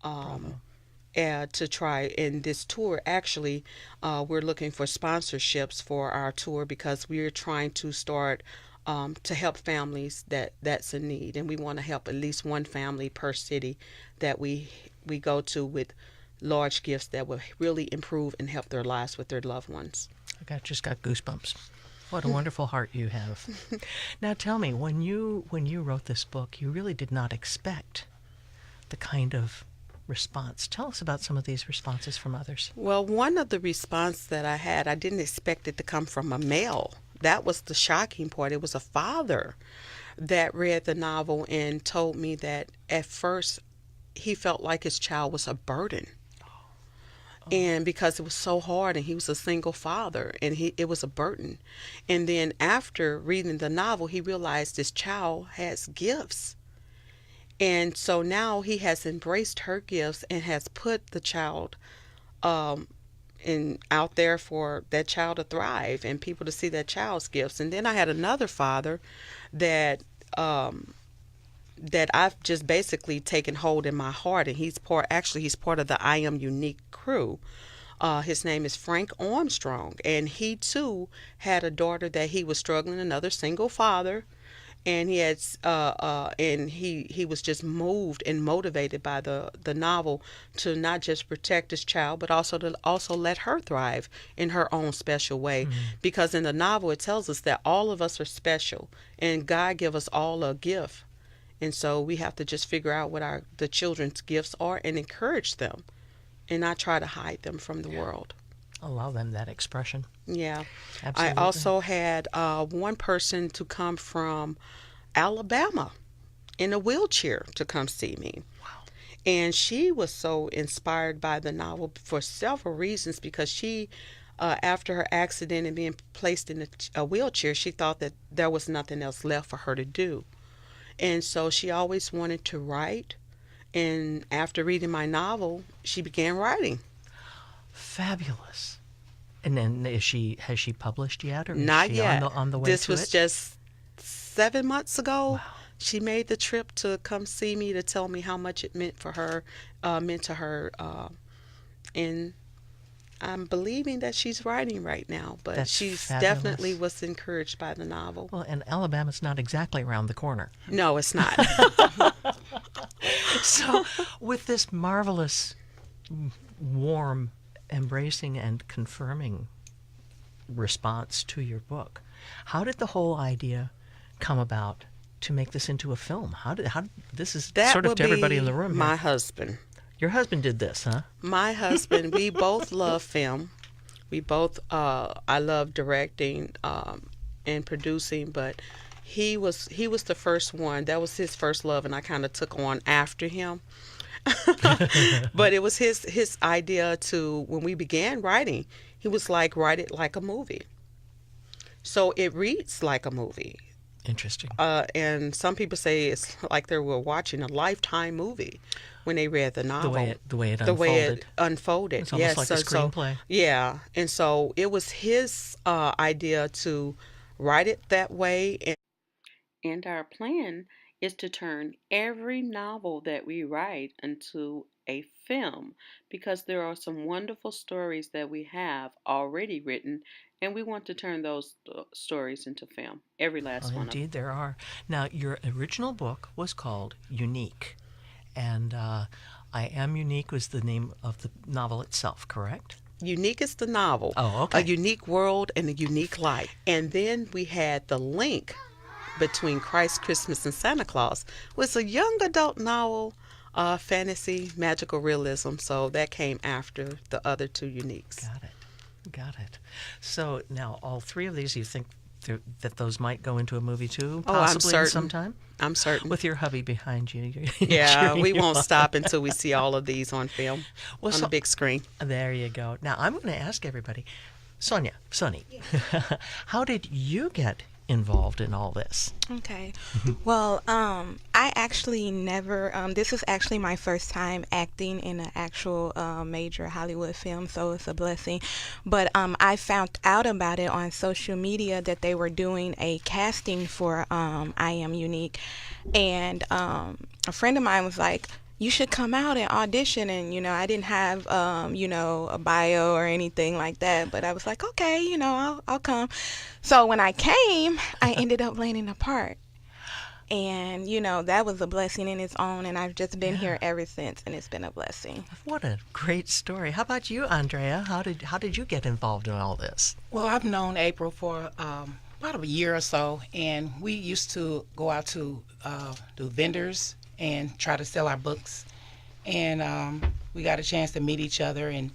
Bravo. to try in this tour. Actually, we're looking for sponsorships for our tour because we're trying to start to help families that's in need, and we want to help at least one family per city that we go to with large gifts that will really improve and help their lives with their loved ones. Just got goosebumps. What a wonderful heart you have. Now tell me, when you wrote this book, you really did not expect the kind of response. Tell us about some of these responses from others. Well, one of the response that I had, I didn't expect it to come from a male. That was the shocking part. It was a father that read the novel and told me that at first he felt like his child was a burden. And because it was so hard and he was a single father and it was a burden. And then after reading the novel, he realized this child has gifts. And so now he has embraced her gifts and has put the child um, out there for that child to thrive and people to see that child's gifts. And then I had another father that um, that I've just basically taken hold in my heart, and he's part of the I Am Unique crew. His name is Frank Armstrong, and he too had a daughter that he was struggling, another single father, and he was just moved and motivated by the novel to not just protect his child but also let her thrive in her own special way, because in the novel it tells us that all of us are special and God give us all a gift, and so we have to just figure out what the children's gifts are and encourage them and not try to hide them from the world. Allow them that expression. Yeah. I Absolutely. also had one person to come from Alabama in a wheelchair to come see me. And she was so inspired by the novel for several reasons, because after her accident and being placed in a wheelchair, she thought that there was nothing else left for her to do. And so she always wanted to write. And after reading my novel, she began writing. Fabulous. And then has she published yet, or is Not she on yet. the way This to was it? just 7 months ago. Wow. She made the trip to come see me to tell me how much it meant for her, meant to her, and I'm believing that she's writing right now. But That's she's definitely fabulous. was encouraged by the novel. Well, and Alabama's not exactly around the corner. No, it's not. So, with this marvelous, warm, embracing, and confirming response to your book, how did the whole idea come about to make this into a film? How did this is That sort of would to everybody in be the room my here. husband. Your husband did this, huh? My husband. We both love film. We both. I love directing and producing, but he was the first one. That was his first love, and I kind of took on after him. But it was his idea to, when we began writing, he was like, write it like a movie. So it reads like a movie. Interesting. And some people say it's like they were watching a Lifetime movie when they read the novel. The way it The way unfolded. it unfolded. It's almost Yes, like a so screenplay. yeah, and so it was his idea to write it that way. And our plan is to turn every novel that we write into a film, because there are some wonderful stories that we have already written, and we want to turn those stories into film, every Well, last one of them. indeed, there are. Now, your original book was called Unique, and I Am Unique was the name of the novel itself, correct? Unique is the novel, Oh, a okay. unique world and a unique life. And then we had the link between Christ, Christmas, and Santa Claus, was a young adult novel, fantasy, magical realism. So that came after the other two uniques. Got it. Got it. So now, all three of these, you think that those might go into a movie too, Oh, I'm possibly in certain. some time? I'm certain. With your hubby behind you. Yeah, cheering we you won't on. stop until we see all of these on film, Well, on the so, big screen. there you go. Now, I'm going to ask everybody, Sonny, how did you get involved in all this? Okay. Well, I actually never, this is actually my first time acting in an actual major Hollywood film, so it's a blessing. But I found out about it on social media that they were doing a casting for I Am Unique. And a friend of mine was like, you should come out and audition. And, I didn't have, a bio or anything like that, but I was like, okay, I'll come. So when I came, I ended up landing a part. And, that was a blessing in its own, and I've just been here ever since, and it's been a blessing. What a great story. How about you, Andrea? How did you get involved in all this? Well, I've known April for about a year or so, and we used to go out to do vendors and try to sell our books. And we got a chance to meet each other, and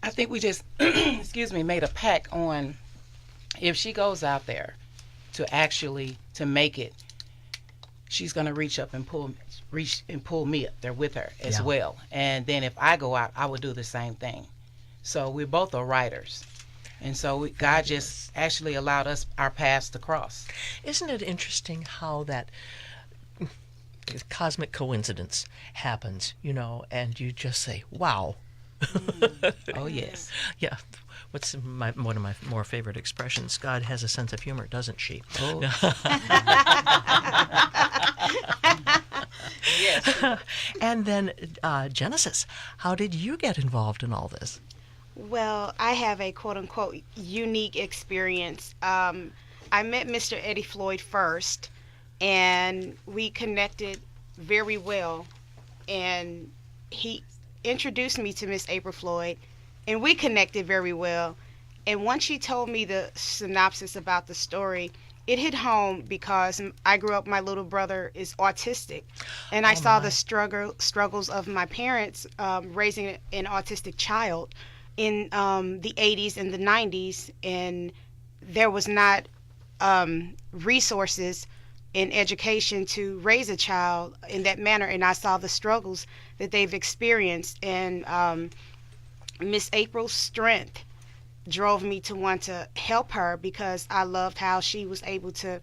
I think we just, made a pact on if she goes out there to make it, she's going to reach and pull me up there with her as well. And then if I go out, I will do the same thing. So we both are writers. And so God just actually allowed us our paths to cross. Isn't it interesting how that cosmic coincidence happens, and you just say, wow. Oh, yes. Yeah. What's one of my more favorite expressions? God has a sense of humor, doesn't she? Oh. Yes. And then Genesis, how did you get involved in all this? Well, I have a quote-unquote unique experience. I met Mr. Eddie Floyd first, and we connected very well. And he introduced me to Miss April Floyd, and we connected very well. And once she told me the synopsis about the story, it hit home because I grew up, my little brother is autistic, and I saw the struggles of my parents raising an autistic child in the 80s and the 90s, and there was not resources in education to raise a child in that manner, and I saw the struggles that they've experienced, and Miss April's strength drove me to want to help her because I loved how she was able to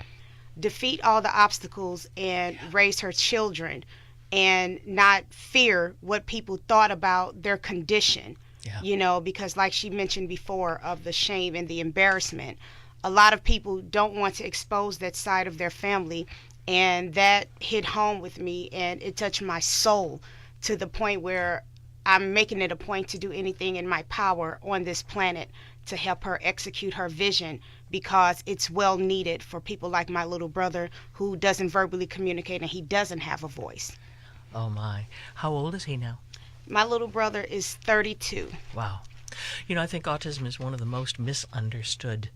defeat all the obstacles and raise her children and not fear what people thought about their condition. Yeah. Because like she mentioned before of the shame and the embarrassment, a lot of people don't want to expose that side of their family, and that hit home with me, and it touched my soul to the point where I'm making it a point to do anything in my power on this planet to help her execute her vision, because it's well needed for people like my little brother who doesn't verbally communicate and he doesn't have a voice. Oh my. How old is he now? My little brother is 32. Wow. I think autism is one of the most misunderstood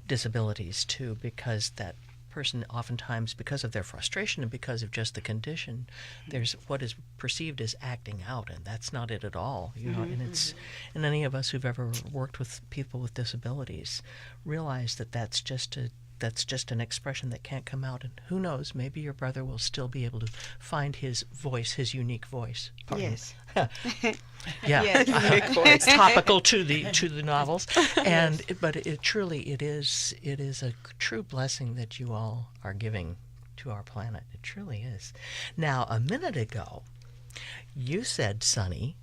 disabilities too, because that person oftentimes, because of their frustration and because of just the condition, there's what is perceived as acting out, and that's not it at all. And any of us who've ever worked with people with disabilities realize that that's just an expression that can't come out, and who knows, maybe your brother will still be able to find his voice, his unique voice. Pardon. Yes. Yeah, Yes. it's topical to the novels, but it truly is a true blessing that you all are giving to our planet. It truly is. Now, a minute ago, you said, Sonny,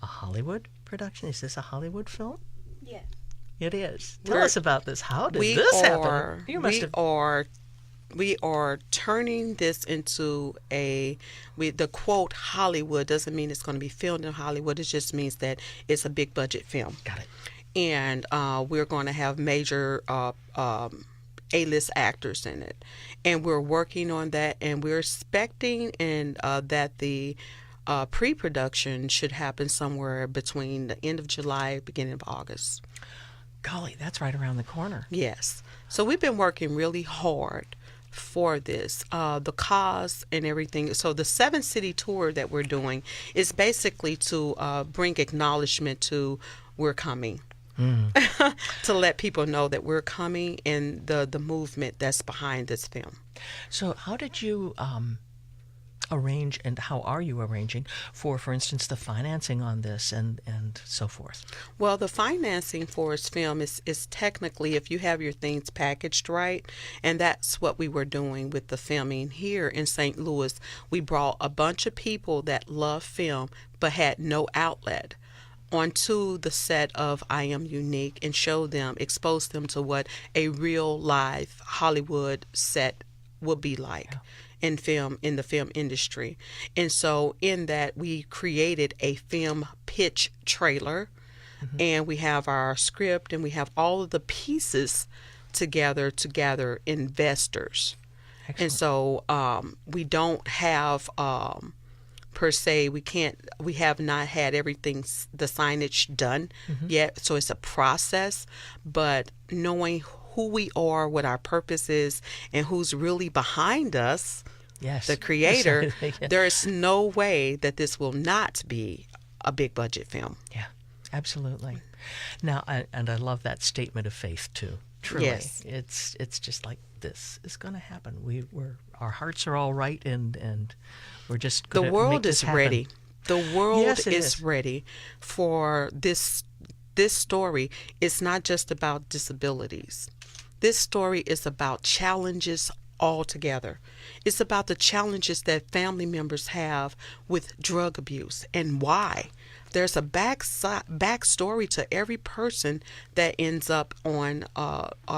a Hollywood production. Is this a Hollywood film? Yes. It is. Tell us about this. How did this happen? You must have. We are turning this into the quote Hollywood doesn't mean it's going to be filmed in Hollywood. It just means that it's a big budget film. Got it. And we're going to have major A-list actors in it. And we're working on that, and we're expecting that the pre-production should happen somewhere between the end of July, beginning of August. Golly, that's right around the corner. Yes. So we've been working really hard for this, the cause and everything. So the 7-city tour that we're doing is basically to bring acknowledgement to we're coming. To let people know that we're coming and the movement that's behind this film. So how did you arrange, and how are you arranging for instance, the financing on this and so forth? Well, the financing for this film is technically, if you have your things packaged right, and that's what we were doing with the filming here in St. Louis. We brought a bunch of people that love film but had no outlet onto the set of I Am Unique and expose them to what a real live Hollywood set would be like. Yeah. in the film industry. And so in that, we created a film pitch trailer, and we have our script, and we have all of the pieces together to gather investors. Excellent. And so we don't have per se, we have not had everything, the signage done yet, so it's a process. But knowing who we are, what our purpose is, and who's really behind us, Yes. the creator, Yeah. there is no way that this will not be a big budget film. Yeah, absolutely. Now, and I love that statement of faith too. Truly, Yes. it's just like this is going to happen. Our hearts are all right, and we're just The going to make world this is happen. ready. The world Yes, it is is. ready for this story. It's not just about disabilities. This story is about challenges altogether. It's about the challenges that family members have with drug abuse and why. There's a backstory to every person that ends up on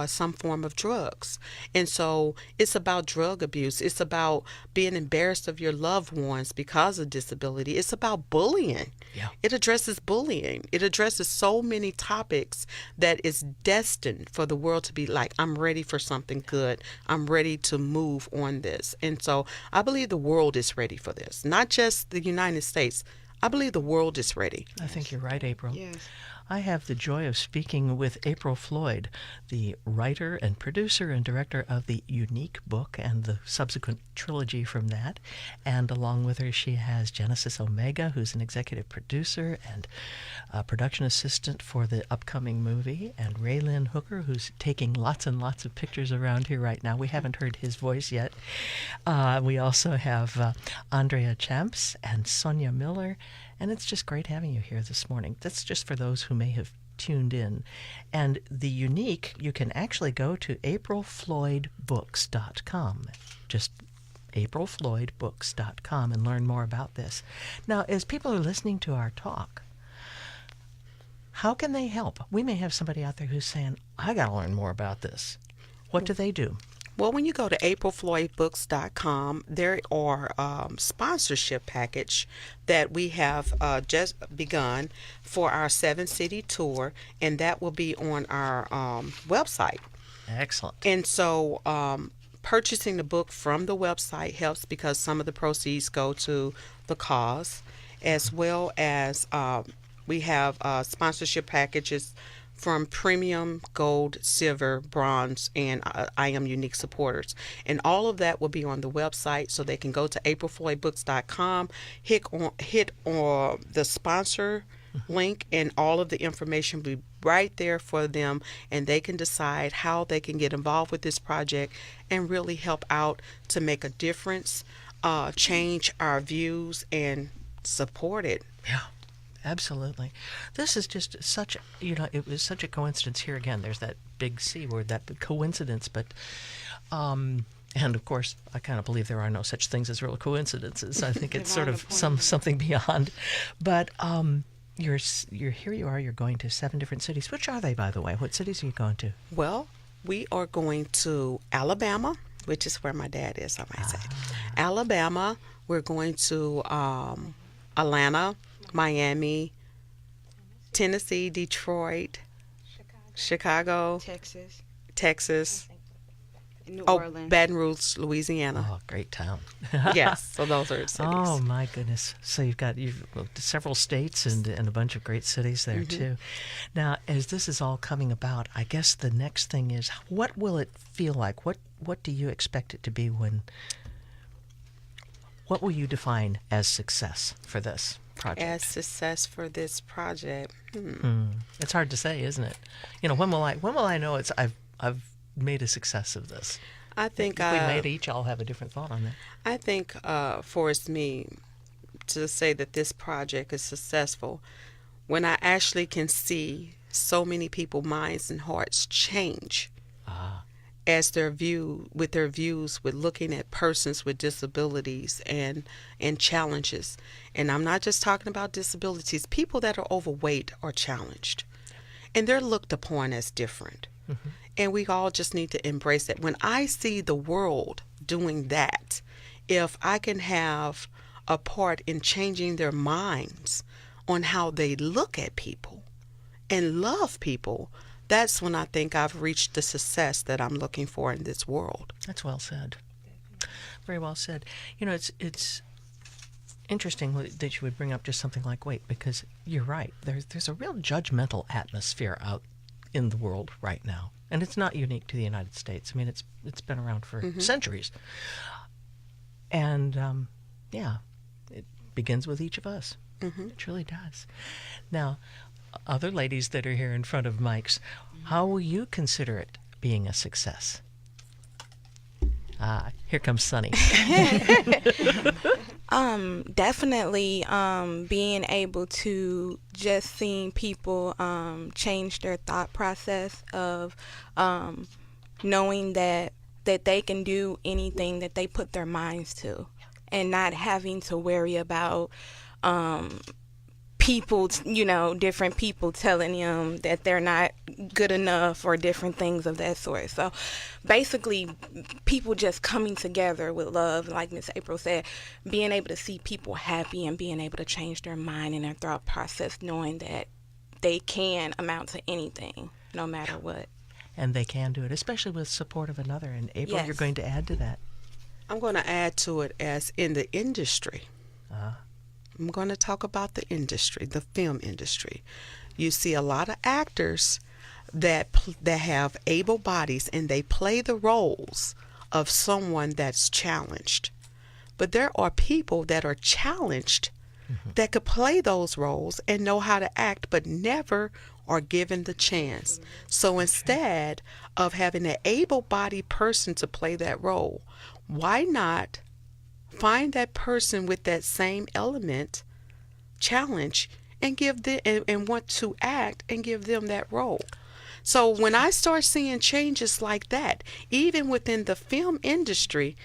some form of drugs. And so it's about drug abuse. It's about being embarrassed of your loved ones because of disability. It's about bullying. Yeah. It addresses bullying. It addresses so many topics that is destined for the world to be like, I'm ready for something good. I'm ready to move on this. And so I believe the world is ready for this, not just the United States. I believe the world is ready. I think you're right, April. Yes. I have the joy of speaking with April Floyd, the writer and producer and director of the Unique book and the subsequent trilogy from that. And along with her, she has Genesis Omega, who's an executive producer and production assistant for the upcoming movie, and Raylyn Hooker, who's taking lots and lots of pictures around here right now. We haven't heard his voice yet. We also have Andrea Champs and Sonia Miller. And it's just great having you here this morning. That's just for those who may have tuned in. And the Unique, you can actually go to aprilfloydbooks.com. Just aprilfloydbooks.com and learn more about this. Now, as people are listening to our talk, how can they help? We may have somebody out there who's saying, I got to learn more about this. What do they do? Well, when you go to aprilfloydbooks.com, there are sponsorship package that we have just begun for our 7-city tour, and that will be on our website. Excellent. And so purchasing the book from the website helps because some of the proceeds go to the cause, as well as we have sponsorship packages from premium, gold, silver, bronze, and I Am Unique supporters. And all of that will be on the website, so they can go to aprilfloydbooks.com, hit on the sponsor link, and all of the information will be right there for them, and they can decide how they can get involved with this project and really help out to make a difference, change our views, and support it. Yeah. Absolutely. This is just such, it was such a coincidence here again. There's that big C word, that big coincidence. But, and of course, I kind of believe there are no such things as real coincidences. I think it's sort of something beyond. But you're here you are, you're going to 7 different cities. Which are they, by the way? What cities are you going to? Well, we are going to Alabama, which is where my dad is, I might say. Alabama, we're going to Atlanta, Miami, Tennessee, Detroit, Chicago, Texas, New Orleans. Baton Rouge, Louisiana. Oh, great town. Yes, so those are cities. Oh, my goodness. So you've several states and a bunch of great cities there, too. Now, as this is all coming about, I guess the next thing is, what will it feel like? What do you expect it to be what will you define as success for this project? As success for this project. It's hard to say, isn't it? When will I know I've made a success of this? I think we might each all have a different thought on that. I think for me to say that this project is successful, when I actually can see so many people's minds and hearts change as their views with looking at persons with disabilities and challenges. And I'm not just talking about disabilities. People that are overweight are challenged, and they're looked upon as different. And we all just need to embrace that. When I see the world doing that if I can have a part in changing their minds on how they look at people and love people, that's when I think I've reached the success that I'm looking for in this world. That's well said. Very well said. You know, it's interesting that you would bring up just something like weight, because you're right. There's a real judgmental atmosphere out in the world right now, and it's not unique to the United States. I mean, it's been around for centuries, and yeah, it begins with each of us. It truly does. Now, other ladies that are here in front of mics, how will you consider it being a success? Here comes Sunny. Definitely being able to just seeing people change their thought process of knowing that they can do anything that they put their minds to, and not having to worry about people, different people telling them that they're not good enough or different things of that sort. So basically, people just coming together with love, like Miss April said, being able to see people happy and being able to change their mind and their thought process, knowing that they can amount to anything, no matter what. And they can do it, especially with support of another. And April, Yes. you're going to add to that. I'm going to add to it as in the industry. I'm going to talk about the industry, the film industry. You see a lot of actors that have able bodies, and they play the roles of someone that's challenged. But there are people that are challenged that could play those roles and know how to act, but never are given the chance. So instead of having an able-bodied person to play that role, why not find that person with that same element, challenge, and give them and want to act and give them that role? So when I start seeing changes like that, even within the film industry,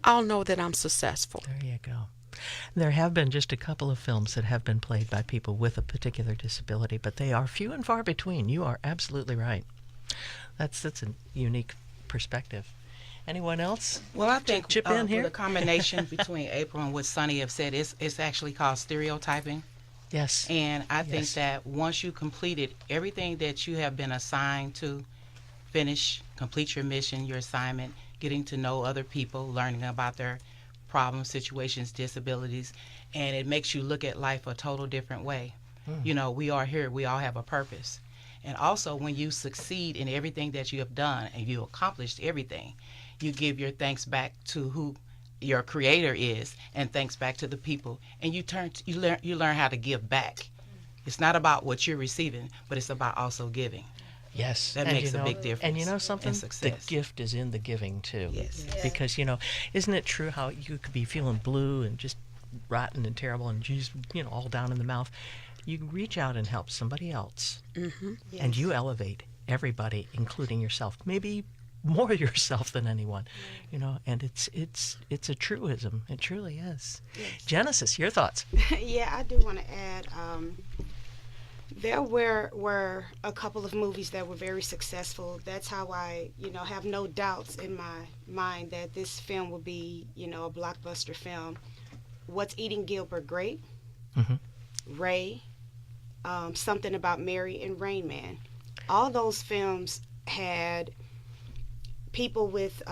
I'll know that I'm successful. There you go. There have been just a couple of films that have been played by people with a particular disability, but they are few and far between. You are absolutely right. That's a unique perspective. Anyone else? Well, I think chip in here? the combination between April and what Sunny have said it's actually called stereotyping. Yes. And I think Yes. that once you completed everything that you have been assigned to, complete your mission, your assignment, getting to know other people, learning about their problems, situations, disabilities, and it makes you look at life a total different way. You know, we are here, we all have a purpose. And also, when you succeed in everything that you have done and you accomplished everything, you give your thanks back to who your creator is, and thanks back to the people, and you learn how to give back. It's not about what you're receiving, but it's about also giving. Yes. That makes a big difference. And you know something? in The success. gift is in the giving, too. Yes. Because, isn't it true how you could be feeling blue and just rotten and terrible and just, all down in the mouth? You reach out and help somebody else, and you elevate everybody, including yourself. Maybe more yourself than anyone, and it's a truism. It truly is. Yes. Genesis, your thoughts? Yeah, I do want to add, there were a couple of movies that were very successful. That's how I, have no doubts in my mind that this film will be, a blockbuster film. What's Eating Gilbert Grape? Ray, Something About Mary, and Rain Man. All those films had people with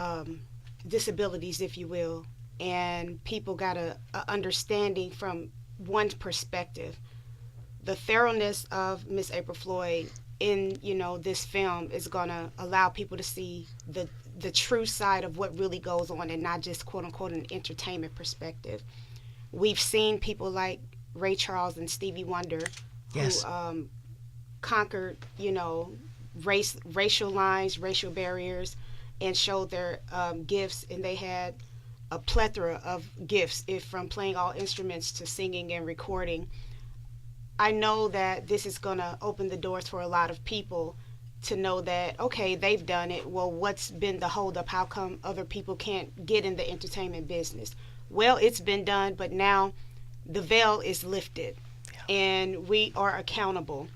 disabilities, if you will, and people got a understanding from one perspective. The thoroughness of Miss April Floyd in this film is going to allow people to see the true side of what really goes on, and not just quote unquote an entertainment perspective. We've seen people like Ray Charles and Stevie Wonder Yes. who conquered racial lines, racial barriers, and showed their gifts, and they had a plethora of gifts, from playing all instruments to singing and recording. I know that this is going to open the doors for a lot of people to know that, okay, they've done it. Well, what's been the holdup? How come other people can't get in the entertainment business? Well, it's been done, but now the veil is lifted, and we are accountable.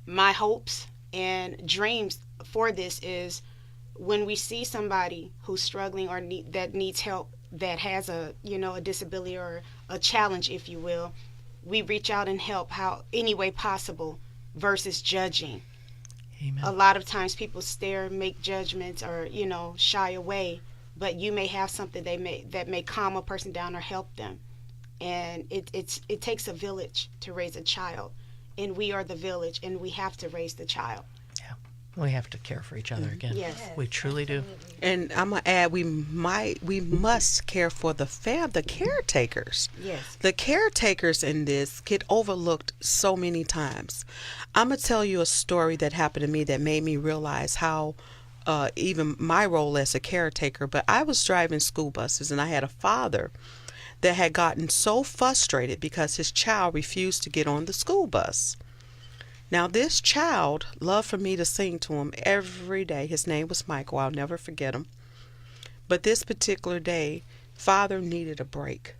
My hopes and dreams for this is when we see somebody who's struggling or that needs help that has a a disability or a challenge, if you will. We reach out and help how any way possible versus judging. Amen. A lot of times people stare, make judgments, or shy away, but you may have something that may calm a person down or help them. And it takes a village to raise a child, and we are the village, and we have to raise the child. Yeah. We have to care for each other again. Yes. We truly do. And I'm gonna add, we must care for the caretakers. Yes. The caretakers in this get overlooked so many times. I'm gonna tell you a story that happened to me that made me realize how even my role as a caretaker. But I was driving school buses, and I had a father that had gotten so frustrated because his child refused to get on the school bus. Now, this child loved for me to sing to him every day. His name was Michael. I'll never forget him. But this particular day, father needed a break.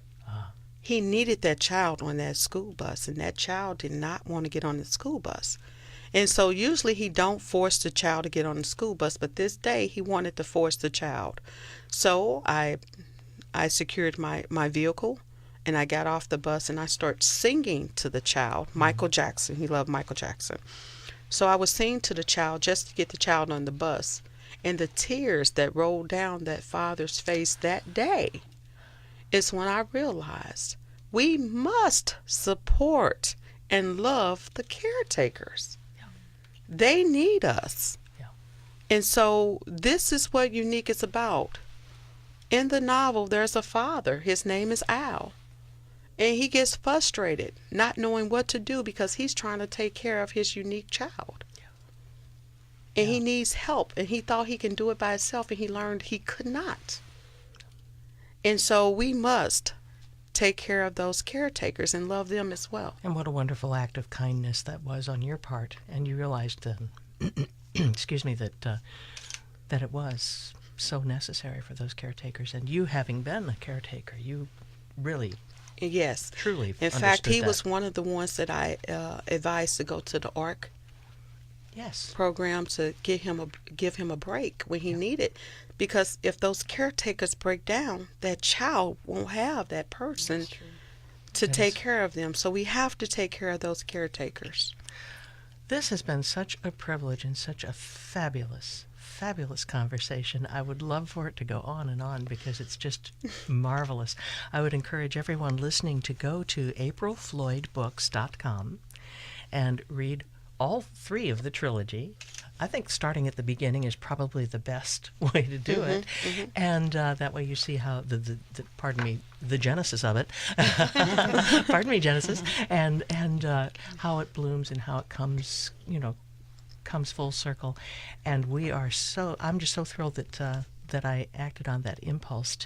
He needed that child on that school bus, and that child did not want to get on the school bus. And so usually he don't force the child to get on the school bus, but this day he wanted to force the child. So I secured my vehicle, and I got off the bus, and I started singing to the child, Michael Jackson. He loved Michael Jackson. So I was singing to the child just to get the child on the bus. And the tears that rolled down that father's face that day is when I realized we must support and love the caretakers. They need us. Yeah. And so this is what Unique is about. In the novel, there's a father. His name is Al. And he gets frustrated, not knowing what to do because he's trying to take care of his unique child. And he needs help. And he thought he can do it by himself, and he learned he could not. And so we must take care of those caretakers and love them as well. And what a wonderful act of kindness that was on your part. And you realized, excuse me, that it was so necessary for those caretakers. And you, having been a caretaker, you really, Yes. truly In fact, understood he that. was one of the ones that I advised to go to the ARC Yes. program to give him a break when he needed. Because if those caretakers break down, that child won't have that person to That take is- care of them. So we have to take care of those caretakers. This has been such a privilege and such a fabulous, fabulous conversation. I would love for it to go on and on because it's just marvelous. I would encourage everyone listening to go to aprilfloydbooks.com and read all three of the trilogy. I think starting at the beginning is probably the best way to do it. And that way you see how the genesis of it, pardon me, Genesis, and how it blooms and how it comes full circle. And I'm just so thrilled that I acted on that impulse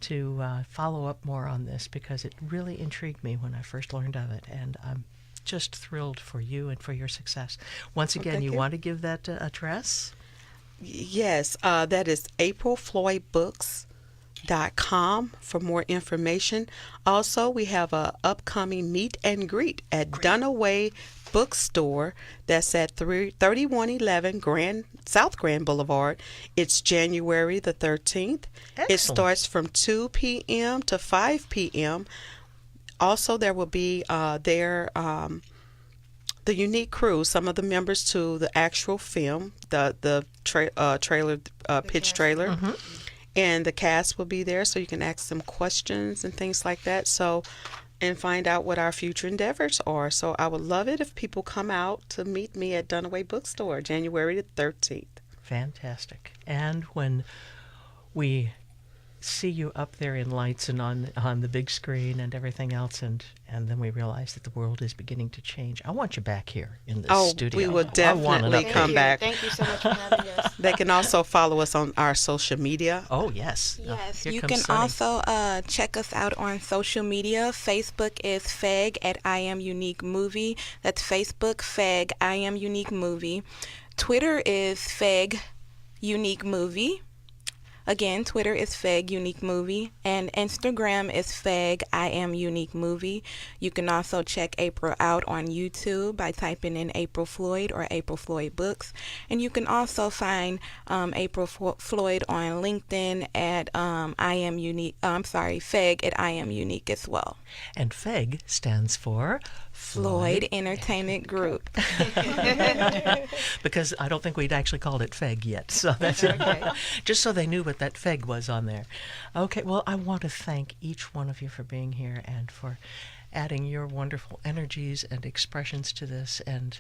to follow up more on this because it really intrigued me when I first learned of it. And I'm just thrilled for you and for your success. Once again, thank you you. want to give that address? Yes, that is aprilfloydbooks.com for more information. Also, we have a upcoming meet and greet at Dunaway Bookstore. That's at 3111 South Grand Boulevard. It's January the 13th. It Excellent. starts from 2 p.m. to 5 p.m. Also, there will be the Unique crew, some of the members to the actual film, the trailer, pitch trailer, and the cast will be there, so you can ask them questions and things like that. So, and find out what our future endeavors are. So, I would love it if people come out to meet me at Dunaway Bookstore, January the 13th. Fantastic. And when we see you up there in lights and on the big screen and everything else, and then we realize that the world is beginning to change, I want you back here in this studio. We will I want it definitely up come there. back. Thank you so much for having us. They can also follow us on our social media. Oh, yes. Yes, Here you comes can Sunny. also check us out on social media. Facebook is FEG at I Am Unique Movie. That's Facebook, FEG, I Am Unique Movie. Twitter is FEG Unique Movie. Again, Twitter is Feg Unique Movie, and Instagram is Feg I Am Unique Movie. You can also check April out on YouTube by typing in April Floyd or April Floyd Books, and you can also find April Floyd on LinkedIn at Feg at I Am Unique as well. And FEG stands for Floyd Entertainment Group. Because I don't think we'd actually called it FEG yet. So that's okay. Just so they knew what that FEG was on there. Okay, well, I want to thank each one of you for being here and for adding your wonderful energies and expressions to this. And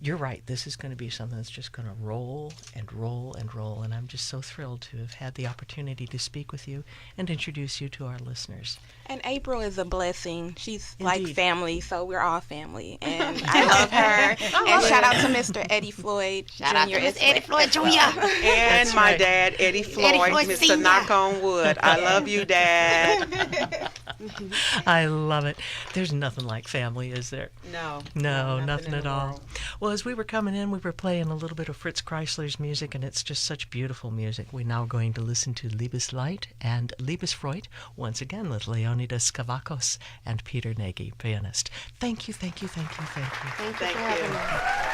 you're right, this is going to be something that's just going to roll and roll and roll. And I'm just so thrilled to have had the opportunity to speak with you and introduce you to our listeners. And April is a blessing. She's Indeed. like family, so we're all family. And I love her. And shout out to Mr. Eddie Floyd Jr. Shout out to Miss Eddie Floyd Jr. And That's my right. dad, Eddie Floyd, Floyd Mr. Sr. Knock on Wood. I love you, Dad. I love it. There's nothing like family, is there? No. No, nothing in at the all. world. Well, as we were coming in, we were playing a little bit of Fritz Kreisler's music, and it's just such beautiful music. We're now going to listen to Liebeslied and Liebesfreud, once again with Leonidas Kavakos and Peter Nagy, pianist. Thank you, thank you, thank you, thank you. Thank you for having me.